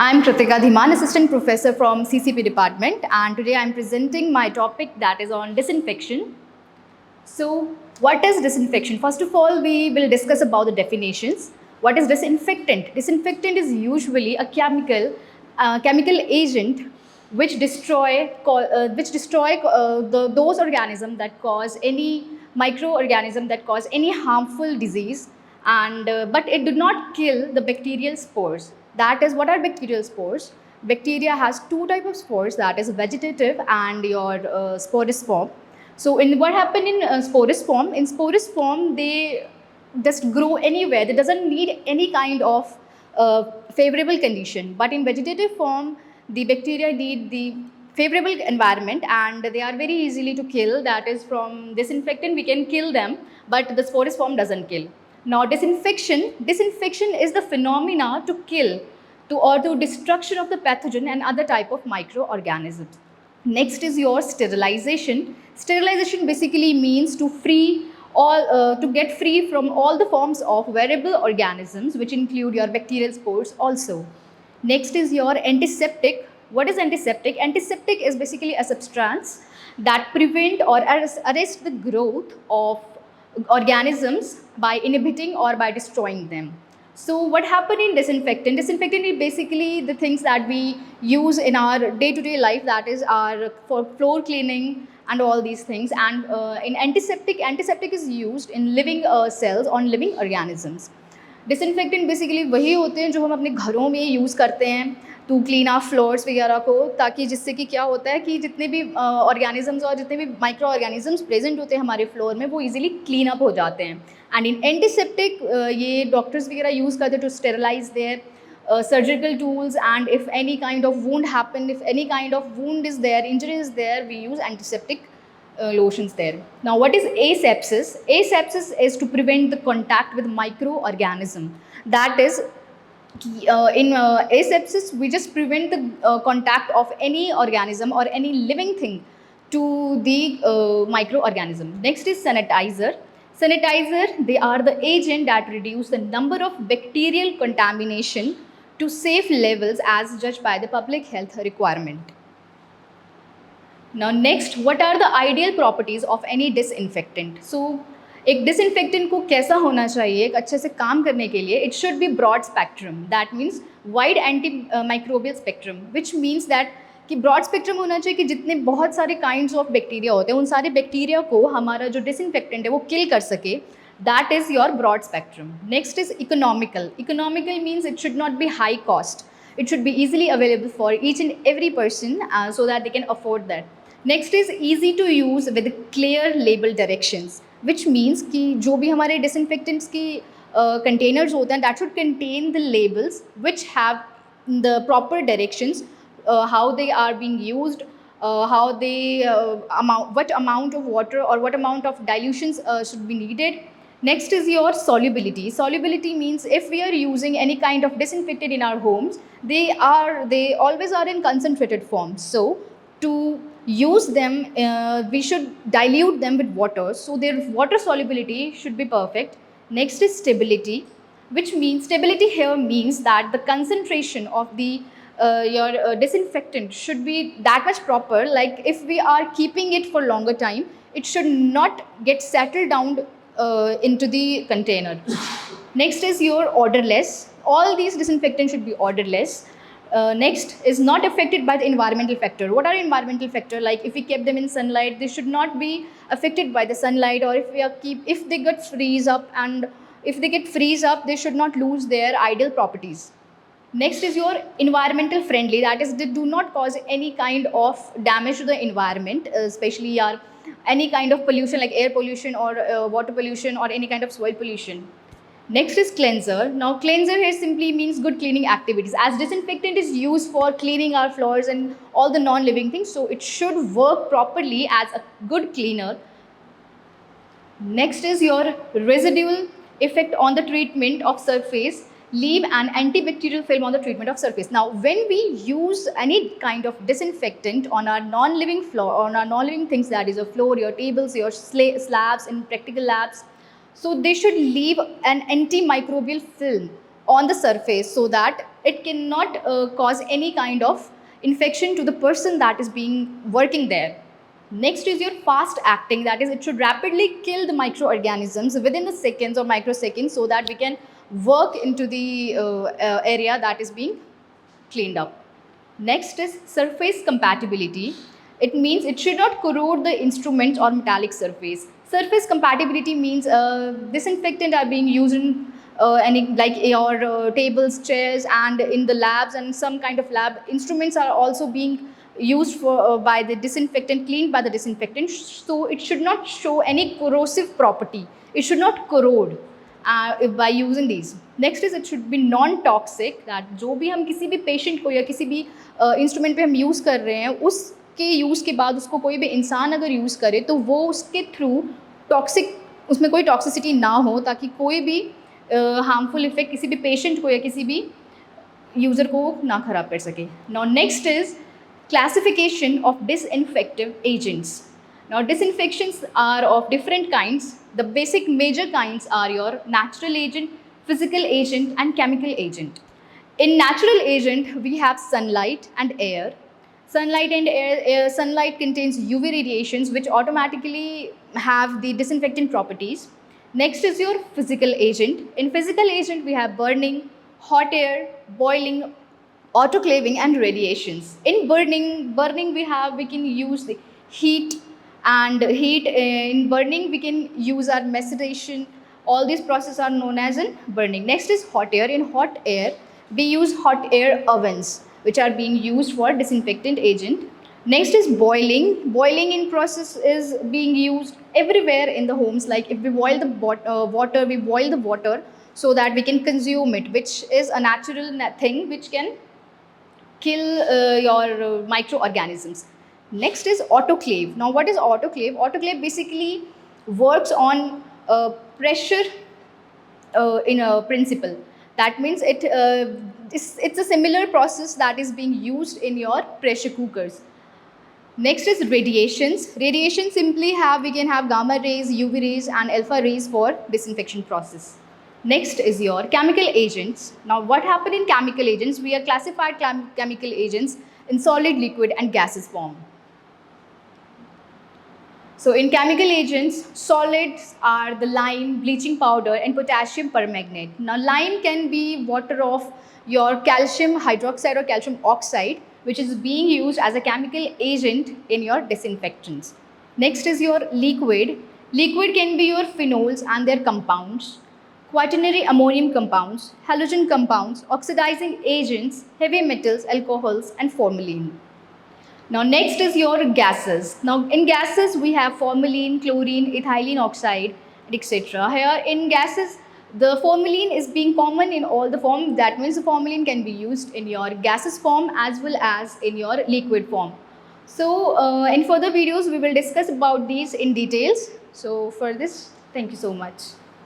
I'm Kritika Dhiman, Assistant Professor from CCP Department, and today I'm presenting my topic that is on disinfection. So, what is disinfection? First of all, we will discuss about the definitions. What is disinfectant? Disinfectant is usually a chemical agent which destroy those organisms that cause any microorganism that cause any harmful disease, and but it did not kill the bacterial spores. That is, what are bacterial spores? Bacteria has two types of spores, that is vegetative and your sporous form. So in what happened in sporous form? In sporous form, they just grow anywhere. They doesn't need any kind of favorable condition. But in vegetative form, the bacteria need the favorable environment, and they are very easily to kill. That is, from disinfectant we can kill them, but the sporous form doesn't kill. Now disinfection is the phenomena to kill to destruction of the pathogen and other type of microorganisms. Next is your sterilization. Sterilization basically means to get free from all the forms of variable organisms, which include your bacterial spores also. Next is your antiseptic. What is antiseptic? Antiseptic is basically a substance that prevent or arrest the growth of organisms by inhibiting or by destroying them. So what happened in disinfectant? Disinfectant is basically the things that we use in our day-to-day life, that is our for floor cleaning and all these things. And in antiseptic is used in living cells on living organisms. Disinfectant basically वही होते हैं जो हम अपने घरों में use करते हैं टू क्लीन आवर फ्लोर्स वगैरह को, ताकि जिससे कि क्या होता है कि जितने भी ऑर्गेनिजम्स और जितने भी माइक्रो ऑर्गेनिजम्स प्रेजेंट होते हैं हमारे फ्लोर में वो इजीली क्लीन अप हो जाते हैं. एंड इन एंटीसेप्टिक ये डॉक्टर्स वगैरह यूज़ करते हैं to sterilize their surgical tools, and if any kind of wound happen, if any kind of wound is there, injury is there, we use antiseptic lotions there. Now what is asepsis? Asepsis is to prevent the contact with microorganism. That is, in asepsis we just prevent the contact of any organism or any living thing to the microorganism. Next is sanitizer. Sanitizer, they are the agent that reduce the number of bacterial contamination to safe levels as judged by the public health requirement. Now next, what are the ideal properties of any disinfectant? So एक disinfectant को कैसा होना चाहिए एक अच्छे से काम करने के लिए? It should be broad spectrum, that means wide anti microbial spectrum, which means that कि ब्रॉड स्पेक्ट्रम होना चाहिए कि जितने बहुत सारे काइंड्स ऑफ बैक्टीरिया होते हैं उन सारे बैक्टीरिया को हमारा जो डिसइंफेक्टेंट है वो किल कर सके. That is your broad spectrum. Next is economical. Economical means it should not be high cost. It should be easily available for each and every person so that they can afford that. Next is easy to use with clear label directions, which means कि जो भी हमारे disinfectants की containers होते हैं that should contain the labels which have the proper directions, how they are being used, how they what amount of water or what amount of dilutions should be needed. Next is your solubility. Solubility means if we are using any kind of disinfectant in our homes, they always are in concentrated form. So to use them, we should dilute them with water. So their water solubility should be perfect. Next is stability, which means stability here means that the concentration of the your disinfectant should be that much proper. Like if we are keeping it for longer time, it should not get settled down into the container. Next is your odorless. All these disinfectants should be odorless. Next is not affected by the environmental factor. What are environmental factor? Like if we keep them in sunlight, they should not be affected by the sunlight, or if they get freeze up, and if they get freeze up, they should not lose their ideal properties. Next is your environmental friendly. That is, they do not cause any kind of damage to the environment, especially any kind of pollution like air pollution or water pollution or any kind of soil pollution. Next is cleanser. Now cleanser here simply means good cleaning activities. As disinfectant is used for cleaning our floors and all the non-living things, so it should work properly as a good cleaner. Next is your residual effect on the treatment of surface. Leave an antibacterial film on the treatment of surface. Now when we use any kind of disinfectant on our non-living floor, on our non-living things, that is your floor, your tables, your slabs in practical labs, so they should leave an antimicrobial film on the surface so that it cannot cause any kind of infection to the person that is being working there. Next is your fast acting, that is, it should rapidly kill the microorganisms within the seconds or microseconds so that we can work into the area that is being cleaned up. Next is surface compatibility. It means it should not corrode the instruments or metallic surface. Surface compatibility means disinfectant are being used in any like your tables, chairs, and in the labs, and some kind of lab instruments are also being used for by the disinfectant, cleaned by the disinfectant. So it should not show any corrosive property. It should not corrode by using these. Next is it should be non-toxic, that जो भी हम किसी भी patient को या किसी भी instrument पे हम यूज़ कर रहे हैं, उसके यूज़ के बाद उसको कोई भी इंसान अगर यूज़ करे तो वो उसके थ्रू टॉक्सिक, उसमें कोई टॉक्सिसिटी ना हो, ताकि कोई भी हार्मफुल इफेक्ट किसी भी पेशेंट को या किसी भी यूज़र को ना खराब कर सके. Now next is classification of disinfective agents. Now disinfections are of different kinds. The basic major kinds are your natural agent, physical agent, and chemical agent. In natural agent we have sunlight and air. Sunlight and air, sunlight contains UV radiations which automatically have the disinfectant properties. Next is your physical agent. In physical agent we have burning, hot air, boiling, autoclaving, and radiations. In burning we can use the heat, and in burning we can use our maceration. All these processes are known as in burning. Next is hot air. In hot air we use hot air ovens which are being used for disinfectant agent. Next is boiling. Boiling in process is being used everywhere in the homes, like if we boil the water, we boil the water so that we can consume it, which is a natural thing which can kill your microorganisms. Next is autoclave. Now what is autoclave? Autoclave basically works on pressure in a principle. That means it's a similar process that is being used in your pressure cookers. Next is radiations. Radiation simply we can have gamma rays, UV rays, and alpha rays for disinfection process. Next is your chemical agents. Now what happen in chemical agents? We have classified chemical agents in solid, liquid, and gaseous form. So in chemical agents, solids are the lime, bleaching powder, and potassium permanganate. Now lime can be water of your calcium hydroxide or calcium oxide, which is being used as a chemical agent in your disinfectants. Next is your liquid. Liquid can be your phenols and their compounds, quaternary ammonium compounds, halogen compounds, oxidizing agents, heavy metals, alcohols, and formalin. Now next is your gases. Now in gases we have formalin, chlorine, ethylene oxide, etc. Here in gases the formalin is being common in all the form. That means the formalin can be used in your gaseous form as well as in your liquid form. So in further videos we will discuss about these in details. So for this, thank you so much.